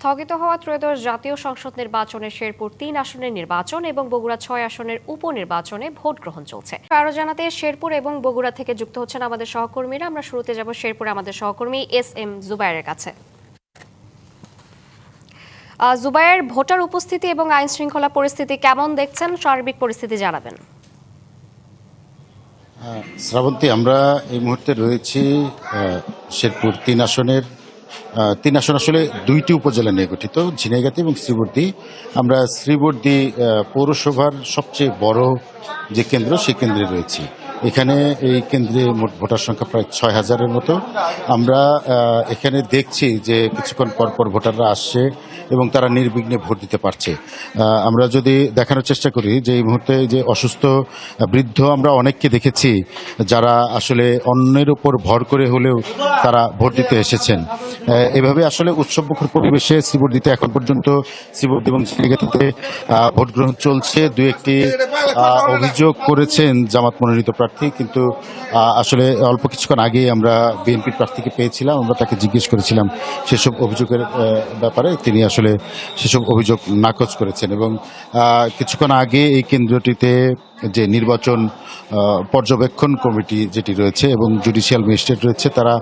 স্থগিত হওয়া ত্রয়োদশ জাতীয় সংসদ নির্বাচনে শেরপুর ৩ আসনের নির্বাচন এবং বগুড়া ৬ আসনের উপনির্বাচনে ভোট গ্রহণ চলছে। আরো জানাতে শেরপুর এবং বগুড়া থেকে যুক্ত হচ্ছেন আমাদের সহকর্মীরা। আমরা শুরুতে যাব শেরপুরে আমাদের সহকর্মী এস.এম. জুবায়েরের কাছে। জুবায়ের, ভোটার উপস্থিতি এবং আইন শৃঙ্খলা পরিস্থিতি কেমন দেখছেন, সার্বিক পরিস্থিতি জানাবেন। শ্রাবন্তী, আমরা এই মুহূর্তে রয়েছি শেরপুর ৩ আসনের। ৩ আসন আসলে দুইটি উপজেলা নিয়ে গঠিত, ঝিনাইগাতি এবং শ্রীবর্দী। আমরা শ্রীবর্দী পৌরসভার সবচেয়ে বড় যে কেন্দ্র, সেই কেন্দ্রে রয়েছি। এখানে এই কেন্দ্রে মোট ভোটার সংখ্যা প্রায় ৬,০০০-এর মতো। আমরা এখানে দেখছি যে কিছুক্ষণ পরপর ভোটাররা আসছে এবং তারা নির্বিঘ্নে ভোট দিতে পারছে। আমরা যদি দেখানোর চেষ্টা করি যে এই মুহূর্তে যে অসুস্থ বৃদ্ধ আমরা অনেককে দেখেছি যারা আসলে অন্যের উপর ভর করে হলেও তারা ভোট দিতে এসেছেন। এভাবে আসলে উৎসবমুখর পরিবেশে শ্রীবর্দীতে এখন পর্যন্ত শ্রীবর্দী এবং ঝিনাইগাতিতে ভোট গ্রহণ চলছে। দুই একটি অভিযোগ করেছেন জামাত মনোনীত প্রার্থী, কিন্তু আসলে অল্প কিছুক্ষণ আগেই আমরা বিএনপির প্রার্থীকে পেয়েছিলাম। আমরা তাকে জিজ্ঞেস করেছিলাম সেসব অভিযোগের ব্যাপারে, তিনি আসলে সেসব অভিযোগ নাকচ করেছেন। এবং কিছুক্ষণ আগে এই কেন্দ্রটিতে যে নির্বাচন পর্যবেক্ষণ কমিটি যেটি রয়েছে এবং জুডিশিয়াল ম্যাজিস্ট্রেট রয়েছে, তারা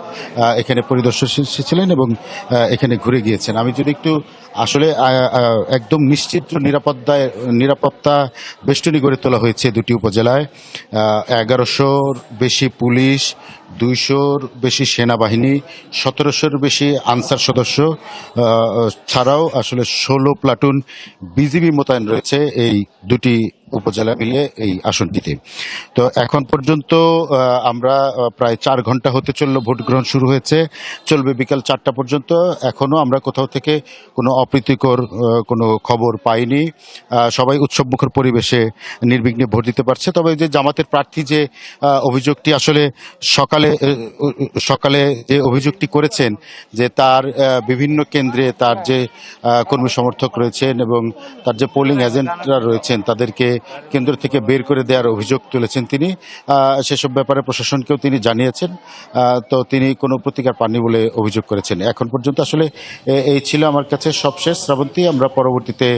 এখানে পরিদর্শন এসেছিলেন এবং এখানে ঘুরে গিয়েছেন। আমি যদি একটু আসলে একদম নিশ্চিত নিরাপত্তা বেষ্টনী গড়ে তোলা হয়েছে দুটি উপজেলায়। ১১০০-র বেশি পুলিশ, ২০০-র বেশি সেনাবাহিনী, ১৭০০-র বেশি আনসার সদস্য ছাড়াও আসলে ১৬ প্লাটুন বিজিবি মোতায়েন রয়েছে এই দুটি উপজেলা মিলিয়ে এই আসনটিতে। তো এখন পর্যন্ত আমরা প্রায় ৪ ঘন্টা হতে চললো, ভোট গ্রহণ শুরু হয়েছে, চলবে বিকাল ৪টা পর্যন্ত। এখনো আমরা কোথাও থেকে কোনো অপ্রীতিকর কোনো খবর পাইনি। সবাই উৎসবমুখর পরিবেশে নির্বিঘ্নে ভোট দিতে পারছে। তবে যে জামাতের প্রার্থী যে অভিযোগটি আসলে সকালে যে অভিযোগটি করেছেন যে তার বিভিন্ন কেন্দ্রে তার যে কর্মী সমর্থক রয়েছেন এবং তার যে পোলিং এজেন্টরা রয়েছেন তাদেরকে কেন্দ্র থেকে বের করে দেওয়ার অভিযোগ তুলেছেন তিনি। সেসব ব্যাপারে প্রশাসনকেও তিনি জানিয়েছেন। তো তিনি কোনো প্রতিকার পাননি বলে অভিযোগ করেছেন। এখন পর্যন্ত আসলে এই ছিল আমার কাছে সবশেষ। শ্রাবন্তী, আমরা পরবর্তীতে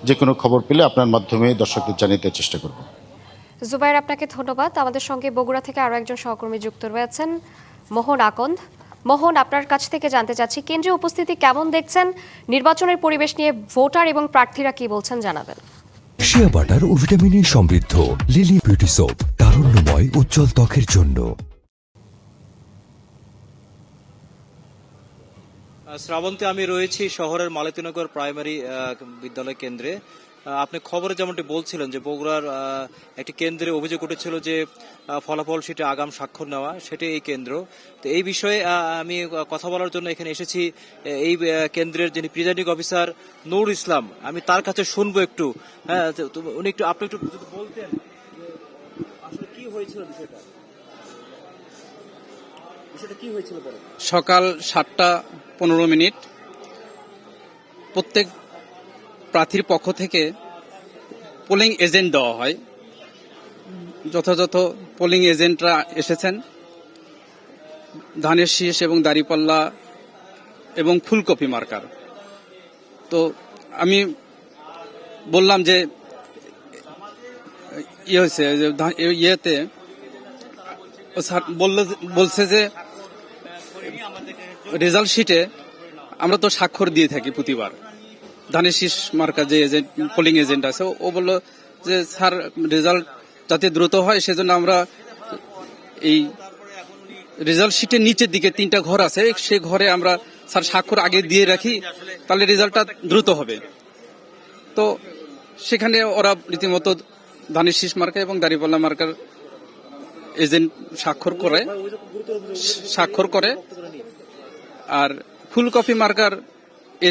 যে কোনো খবর পেলে আপনার মাধ্যমে দর্শকদের জানিয়ে চেষ্টা করব। জুবায়ের, আপনাকে ধন্যবাদ। আমাদের সঙ্গে বগুড়া থেকে আরো একজন সহকর্মী যুক্ত রয়েছেন, মোহন আকন্দ। মোহন, আপনার কাছ থেকে জানতে চাচ্ছি, কেন্দ্রীয় উপস্থিতি কেমন দেখছেন, নির্বাচনের পরিবেশ নিয়ে ভোটার এবং প্রার্থীরা কি বলছেন জানাবেন। শিয়া বাটার ও ভিটামিনে সমৃদ্ধ লিলি বিউটি সোপ, তারুণ্যময় উজ্জ্বল ত্বকের জন্য। শ্রাবন্তী, আমি রয়েছি শহরের মালতীনগর প্রাইমারি বিদ্যালয় কেন্দ্রে। আপনি খবরে যেমনটি বলছিলেন যে বগুড়ার একটি কেন্দ্রে অভিযোগ উঠেছিল যে ফলাফল সেটা আগাম স্বাক্ষর নেওয়া, সেটি এই কেন্দ্র। তো এই বিষয়ে আমি কথা বলার জন্য এখানে এসেছি এই কেন্দ্রের যিনি প্রিজাইডিং অফিসার নূর ইসলাম, আমি তার কাছে শুনবো একটু। হ্যাঁ, উনি একটু আপনি একটু যদি বলতেন আসলে কি হয়েছিল বিষয়টা কি হয়েছিল। সকাল 7টা 15 প্রত্যেক প্রার্থীর পক্ষ থেকে পোলিং এজেন্ট দেওয়া হয়। যথাযথ পোলিং এজেন্টরা এসেছেন। ধানের শীষ এবং দাঁড়িপাল্লা এবং ফুলকপি মার্কার। তো আমি বললাম যে ইয়েতে বলছে যে রেজাল্ট শিটে আমরা তো স্বাক্ষর দিয়ে থাকি প্রতিবার। ধানের শীষ মার্কা যে এজেন্ট পোলিং এজেন্ট আছে, ও বলল যে স্যার রেজাল্ট যাতে দ্রুত হয় সেজন্য আমরা এই রেজাল্ট শিটের নিচের দিকে 3টা ঘর আছে, সে ঘরে আমরা স্যার স্বাক্ষর আগে দিয়ে রাখি, তাহলে রেজাল্টটা দ্রুত হবে। তো সেখানে ওরা রীতিমতো ধানের শীষ মার্কা এবং দাঁড়িপাল্লা মার্কার এজেন্ট স্বাক্ষর করে আর ফুলকপি মার্কার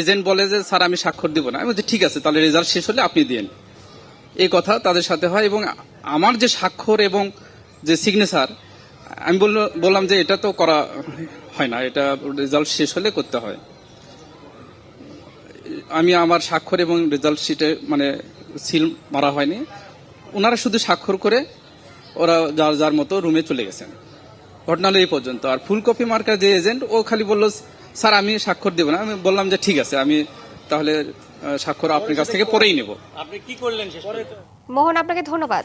এজেন্ট বলে যে স্যার আমি স্বাক্ষর দিব না। আমি বলছি ঠিক আছে, তাহলে রেজাল্ট শেষ হলে আপনি দিন। এই কথা তাদের সাথে হয় এবং আমার যে স্বাক্ষর এবং যে সিগনেচার, আমি বললাম যে এটা তো করা হয় না, এটা রেজাল্ট শেষ হলে করতে হয়। আমি আমার স্বাক্ষর এবং রেজাল্ট শিটে মানে সিল মারা হয়নি, ওনারা শুধু স্বাক্ষর করে ওরা যার যার মতো রুমে চলে গেছেন। ঘটনা হলো এই পর্যন্ত। আর ফুলকপি মার্কার যে এজেন্ট, ও খালি বলল স্যার আমি স্বাক্ষর দেব না। আমি বললাম যে ঠিক আছে, আমি তাহলে স্বাক্ষর আপনার কাছ থেকে পরেই নেব। মোহন, আপনাকে ধন্যবাদ।